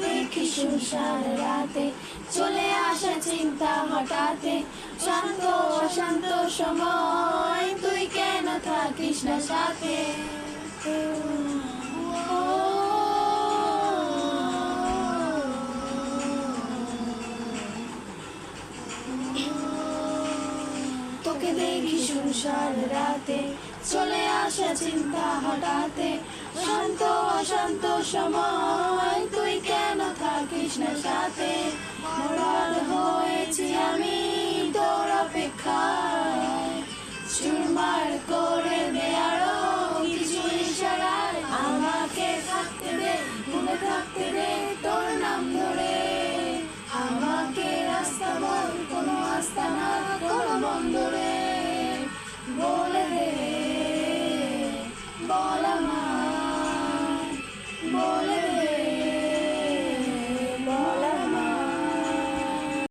দেখি সুনসান রাতে চলে আসে চিন্তা হঠাতে, শান্ত অশান্ত সময় তুই কেন থাকিস না সাথে। তোকে দেখি সুনসান রাতে চলে আসে চিন্তা হঠাতে, শান্ত অশান্ত সময়